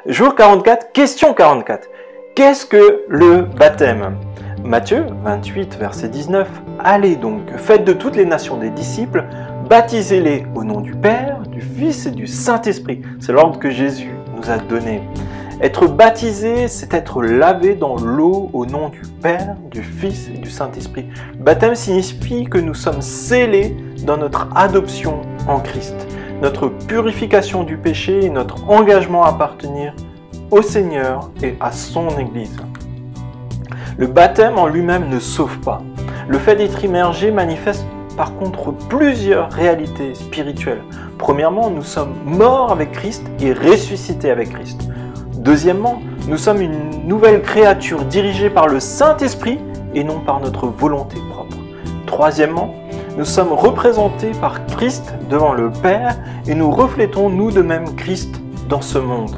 Jour 44, question 44. Qu'est-ce que le baptême? Matthieu 28, verset 19. Allez donc, faites de toutes les nations des disciples, baptisez-les au nom du Père, du Fils et du Saint-Esprit. C'est l'ordre que Jésus nous a donné. Être baptisé, c'est être lavé dans l'eau au nom du Père, du Fils et du Saint-Esprit. Baptême signifie que nous sommes scellés dans notre adoption en Christ, notre purification du péché et notre engagement à appartenir au Seigneur et à son Église. Le baptême en lui-même ne sauve pas. Le fait d'être immergé manifeste par contre plusieurs réalités spirituelles. Premièrement, nous sommes morts avec Christ et ressuscités avec Christ. Deuxièmement, nous sommes une nouvelle créature dirigée par le Saint-Esprit et non par notre volonté propre. Troisièmement, nous sommes représentés par Christ devant le Père et nous reflétons nous de même Christ dans ce monde.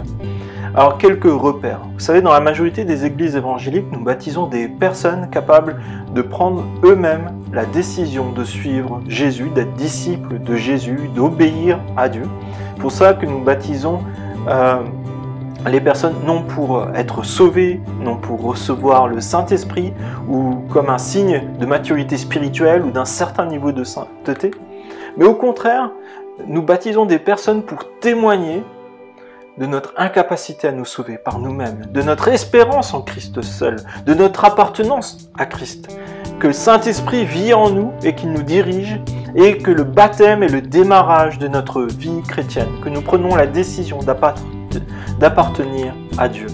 Alors, quelques repères. Vous savez, dans la majorité des églises évangéliques, nous baptisons des personnes capables de prendre eux-mêmes la décision de suivre Jésus, d'être disciples de Jésus, d'obéir à Dieu. C'est pour ça que nous baptisons les personnes non pour être sauvées, non pour recevoir le Saint-Esprit ou comme un signe de maturité spirituelle ou d'un certain niveau de sainteté, mais au contraire, nous baptisons des personnes pour témoigner de notre incapacité à nous sauver par nous-mêmes, de notre espérance en Christ seul, de notre appartenance à Christ, que le Saint-Esprit vit en nous et qu'il nous dirige, et que le baptême est le démarrage de notre vie chrétienne, que nous prenons la décision d'appartenir à Dieu.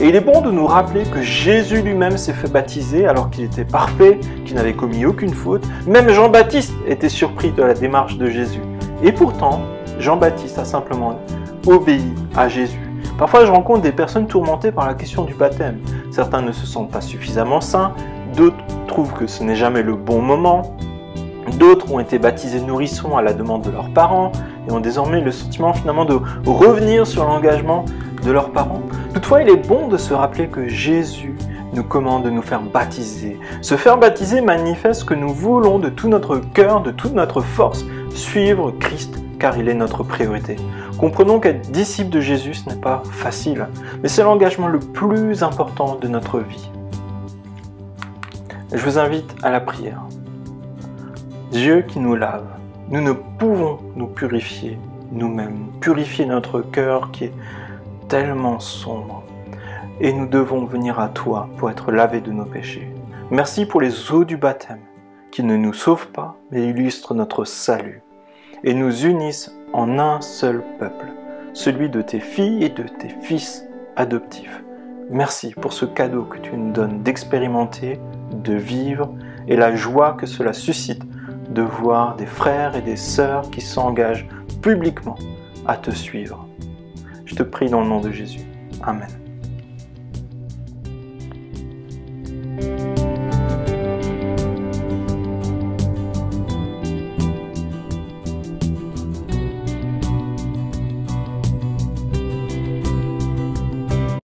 Et il est bon de nous rappeler que Jésus lui-même s'est fait baptiser alors qu'il était parfait, qu'il n'avait commis aucune faute. Même Jean-Baptiste était surpris de la démarche de Jésus. Et pourtant, Jean-Baptiste a simplement obéi à Jésus. Parfois, je rencontre des personnes tourmentées par la question du baptême. Certains ne se sentent pas suffisamment saints, d'autres trouvent que ce n'est jamais le bon moment, d'autres ont été baptisés nourrissons à la demande de leurs parents et ont désormais le sentiment finalement de revenir sur l'engagement de leurs parents. Toutefois, il est bon de se rappeler que Jésus nous commande de nous faire baptiser. Se faire baptiser manifeste que nous voulons de tout notre cœur, de toute notre force, suivre Christ, car il est notre priorité. Comprenons qu'être disciple de Jésus, ce n'est pas facile, mais c'est l'engagement le plus important de notre vie. Je vous invite à la prière. Dieu qui nous lave, nous ne pouvons nous purifier nous-mêmes, purifier notre cœur qui est tellement sombre. Et nous devons venir à toi pour être lavés de nos péchés. Merci pour les eaux du baptême, qui ne nous sauvent pas, mais illustrent notre salut, et nous unissent en un seul peuple, celui de tes filles et de tes fils adoptifs. Merci pour ce cadeau que tu nous donnes d'expérimenter, de vivre, et la joie que cela suscite de voir des frères et des sœurs qui s'engagent publiquement à te suivre. Je te prie dans le nom de Jésus. Amen.